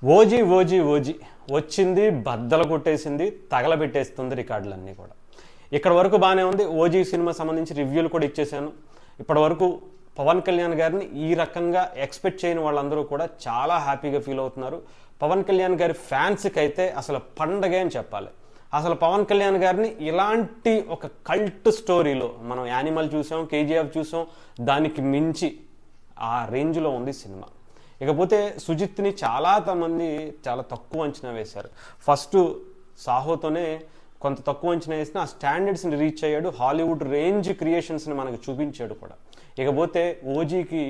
OG OG OG వచ్చింది, బద్దలు కొట్టేసింది, తగలబెట్టేస్తుంది రికార్డులన్నీ కూడా. ఇక్కడ వరకు బాగానే ఉంది. ఓజీ సినిమా సంబంధించి రివ్యూలు కూడా ఇచ్చేసాను. ఇప్పటి వరకు పవన్ కళ్యాణ్ గారిని ఈ రకంగా ఎక్స్పెక్ట్ చేయని వాళ్ళందరూ కూడా చాలా హ్యాపీగా ఫీల్ అవుతున్నారు. పవన్ కళ్యాణ్ గారి ఫ్యాన్స్కి అయితే అసలు పండగే అని చెప్పాలి. అసలు పవన్ కళ్యాణ్ గారిని ఇలాంటి ఒక కల్ట్ స్టోరీలో మనం యానిమల్ చూసాం, కేజీఎఫ్ చూసాం, దానికి మించి ఆ రేంజ్లో ఉంది సినిమా. ఇకపోతే సుజిత్ని చాలా మంది చాలా తక్కువ అంచనా వేశారు. ఫస్ట్ సాహోతోనే కొంత తక్కువ అంచనా వేసిన ఆ స్టాండర్డ్స్ని రీచ్ అయ్యాడు. హాలీవుడ్ రేంజ్ క్రియేషన్స్ని మనకు చూపించాడు కూడా. ఇకపోతే ఓజీకి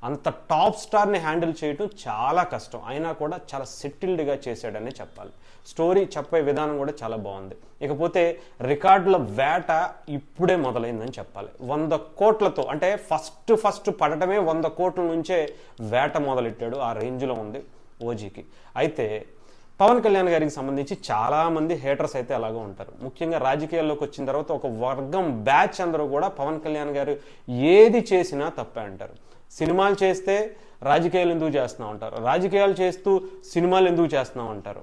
అంత టాప్ స్టార్ని హ్యాండిల్ చేయటం చాలా కష్టం, అయినా కూడా చాలా సెటిల్డ్గా చేశాడనే చెప్పాలి. స్టోరీ చెప్పే విధానం కూడా చాలా బాగుంది. ఇకపోతే రికార్డుల వేట ఇప్పుడే మొదలైందని చెప్పాలి. 100 కోట్లతో, అంటే ఫస్ట్ పడటమే 100 కోట్ల నుంచే వేట మొదలెట్టాడు. ఆ రేంజ్లో ఉంది ఓజీకి. అయితే పవన్ కళ్యాణ్ గారికి సంబంధించి చాలామంది హేటర్స్ అయితే అలాగే ఉంటారు. ముఖ్యంగా రాజకీయాల్లోకి వచ్చిన తర్వాత ఒక వర్గం బ్యాచ్ అందరూ కూడా పవన్ కళ్యాణ్ గారు ఏది చేసినా తప్పే అంటారు. సినిమాలు చేస్తే రాజకీయాలు ఎందుకు చేస్తున్నాం అంటారు, రాజకీయాలు చేస్తూ సినిమాలు ఎందుకు చేస్తున్నాం అంటారు.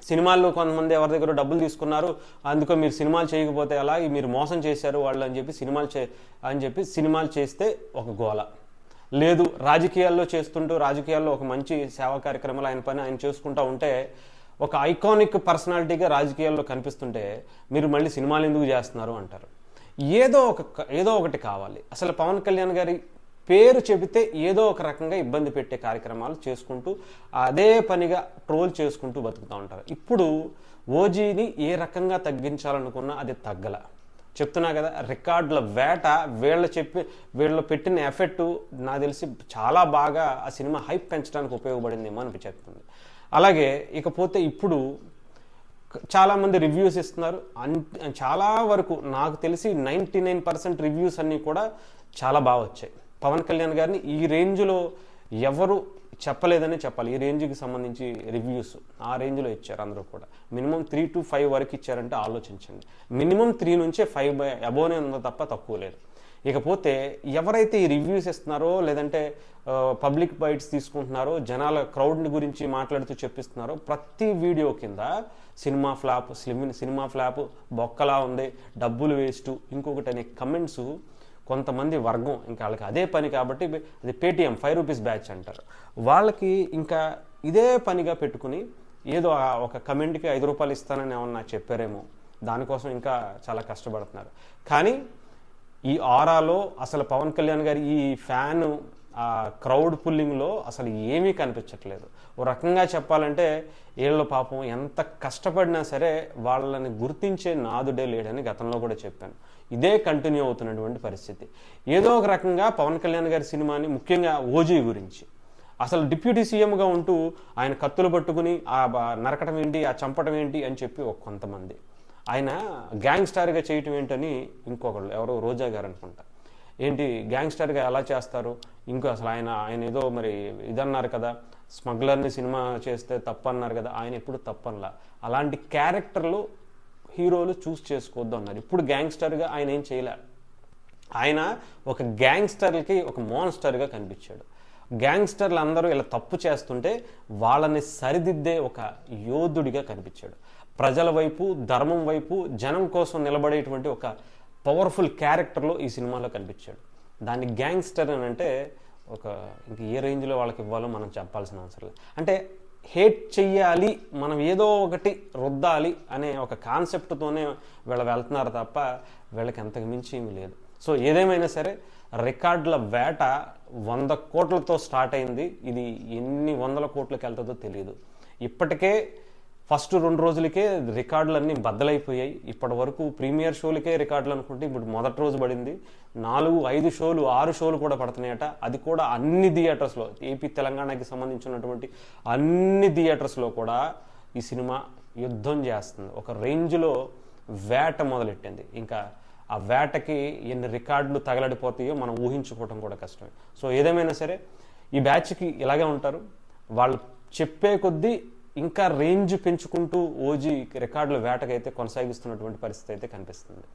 సినిమాల్లో కొంతమంది ఎవరి దగ్గర డబ్బులు తీసుకున్నారు, అందుకో మీరు సినిమాలు చేయకపోతే ఎలా, మీరు మోసం చేశారు వాళ్ళు అని చెప్పి సినిమాలు చేస్తే ఒక గోల లేదు. రాజకీయాల్లో చేస్తుంటూ రాజకీయాల్లో ఒక మంచి సేవా కార్యక్రమాలు ఆయన పని ఆయన చేసుకుంటూ ఉంటే, ఒక ఐకానిక్ పర్సనాలిటీగా రాజకీయాల్లో కనిపిస్తుంటే మీరు మళ్ళీ సినిమాలు ఎందుకు చేస్తున్నారు అంటారు. ఏదో ఒకటి కావాలి. అసలు పవన్ కళ్యాణ్ గారి పేరు చెబితే ఏదో ఒక రకంగా ఇబ్బంది పెట్టే కార్యక్రమాలు చేసుకుంటూ అదే పనిగా ట్రోల్ చేసుకుంటూ బతుకుతూ ఉంటారు. ఇప్పుడు ఓజీని ఏ రకంగా తగ్గించాలనుకున్నా అది తగ్గల. చెప్తున్నా కదా, రికార్డుల వేట వీళ్ళు పెట్టిన ఎఫెక్ట్ నాకు తెలిసి చాలా బాగా ఆ సినిమా హైప్ పెంచడానికి ఉపయోగపడిందేమో అనిపించేస్తుంది. అలాగే ఇకపోతే ఇప్పుడు చాలామంది రివ్యూస్ ఇస్తున్నారు. చాలా వరకు నాకు తెలిసి 99% రివ్యూస్ అన్నీ కూడా చాలా బాగా వచ్చాయి. పవన్ కళ్యాణ్ గారిని ఈ రేంజ్లో ఎవరు చెప్పలేదని చెప్పాలి. ఈ రేంజ్కి సంబంధించి రివ్యూస్ ఆ రేంజ్లో ఇచ్చారు అందరూ కూడా. మినిమం 3 to 5 వరకు ఇచ్చారంటే ఆలోచించండి. మినిమం 3 నుంచే 5 అబోనే ఉందో తప్ప తక్కువ లేదు. ఇకపోతే ఎవరైతే ఈ రివ్యూస్ ఇస్తున్నారో, లేదంటే పబ్లిక్ బైట్స్ తీసుకుంటున్నారో, జనాల క్రౌడ్ని గురించి మాట్లాడుతూ చెప్పిస్తున్నారో, ప్రతి వీడియో కింద సినిమా ఫ్లాప్, బొక్కలా ఉంది, డబ్బులు వేస్ట్, ఇంకొకటి అనే కమెంట్స్ కొంతమంది వర్గం ఇంకా వాళ్ళకి అదే పని కాబట్టి అది పేటిఎం 5 రూపీస్ బ్యాచ్ అంటారు. వాళ్ళకి ఇంకా ఇదే పనిగా పెట్టుకుని ఏదో ఒక కమెంట్కి 5 రూపాయలు ఇస్తానని ఏమన్నా చెప్పారేమో, దానికోసం ఇంకా చాలా కష్టపడుతున్నారు. కానీ ఈ ఆరాలో అసలు పవన్ కళ్యాణ్ గారి ఈ ఫ్యాను ఆ క్రౌడ్ పుల్లింగ్లో అసలు ఏమీ కనిపించట్లేదు. ఓ రకంగా చెప్పాలంటే వీళ్ళు పాపం ఎంత కష్టపడినా సరే వాళ్ళని గుర్తించే నాదుడే లేడని గతంలో కూడా చెప్పాను. ఇదే కంటిన్యూ అవుతున్నటువంటి పరిస్థితి. ఏదో ఒక రకంగా పవన్ కళ్యాణ్ గారి సినిమాని, ముఖ్యంగా ఓజీ గురించి, అసలు డిప్యూటీ సీఎంగా ఉంటూ ఆయన కత్తులు పట్టుకుని ఆ నరకటం ఏంటి, ఆ చంపటం ఏంటి అని చెప్పి కొంతమంది, ఆయన గ్యాంగ్స్టార్గా చేయటం ఏంటని ఇంకొకళ్ళు, ఎవరో రోజా గారు అనుకుంటా, ఏంటి గ్యాంగ్స్టర్గా ఎలా చేస్తారు, ఇంకో అసలు ఆయన ఏదో మరి ఇదన్నారు కదా, స్మగ్లర్ని సినిమా చేస్తే తప్పన్నారు కదా, ఆయన ఎప్పుడు తప్పనలా. అలాంటి క్యారెక్టర్లు హీరోలు చూస్ చేసుకోవద్దు అన్నారు. ఇప్పుడు గ్యాంగ్స్టర్గా ఆయన ఏం చేయలే. ఆయన ఒక గ్యాంగ్స్టర్లకి ఒక మోన్స్టర్గా కనిపించాడు. గ్యాంగ్స్టర్లు అందరూ ఇలా తప్పు చేస్తుంటే వాళ్ళని సరిదిద్దే ఒక యోధుడిగా కనిపించాడు. ప్రజల వైపు, ధర్మం వైపు, జనం కోసం నిలబడేటువంటి ఒక పవర్ఫుల్ క్యారెక్టర్లో ఈ సినిమాలో కనిపించాడు. దాన్ని గ్యాంగ్స్టర్ అని అంటే ఇంక ఏ రేంజ్లో వాళ్ళకి ఇవ్వాలో మనం చెప్పాల్సిన అవసరం లేదు. అంటే హేట్ చెయ్యాలి, మనం ఏదో ఒకటి రుద్దాలి అనే ఒక కాన్సెప్ట్తోనే వీళ్ళు వెళ్తున్నారు తప్ప వీళ్ళకి అంతకు మించి ఏమీ లేదు. సో ఏదేమైనా సరే రికార్డుల వేట 100 కోట్లతో స్టార్ట్ అయింది. ఇది ఎన్ని 100 కోట్లకి వెళ్తుందో తెలియదు. ఇప్పటికే ఫస్ట్ 2 రోజులకే రికార్డులన్నీ బద్దలైపోయాయి. ఇప్పటి వరకు ప్రీమియర్ షోలకే రికార్డులు అనుకుంటే ఇప్పుడు మొదటి రోజు పడింది 4, 5 షోలు, 6 షోలు కూడా పడుతున్నాయట. అది కూడా అన్ని థియేటర్స్లో, ఏపీ తెలంగాణకి సంబంధించినటువంటి అన్ని థియేటర్స్లో కూడా ఈ సినిమా యుద్ధం చేస్తుంది. ఒక రేంజ్లో వేట మొదలెట్టింది. ఇంకా ఆ వేటకి ఎన్ని రికార్డులు తగలడిపోతాయో మనం ఊహించుకోవడం కూడా కష్టమే. సో ఏదేమైనా సరే ఈ బ్యాచ్కి ఇలాగే ఉంటారు. వాళ్ళు చెప్పే కొద్దీ ఇంకా రేంజ్ పెంచుకుంటూ ఓజీ రికార్డుల వేటకైతే కొనసాగిస్తున్నటువంటి పరిస్థితి అయితే కనిపిస్తుంది.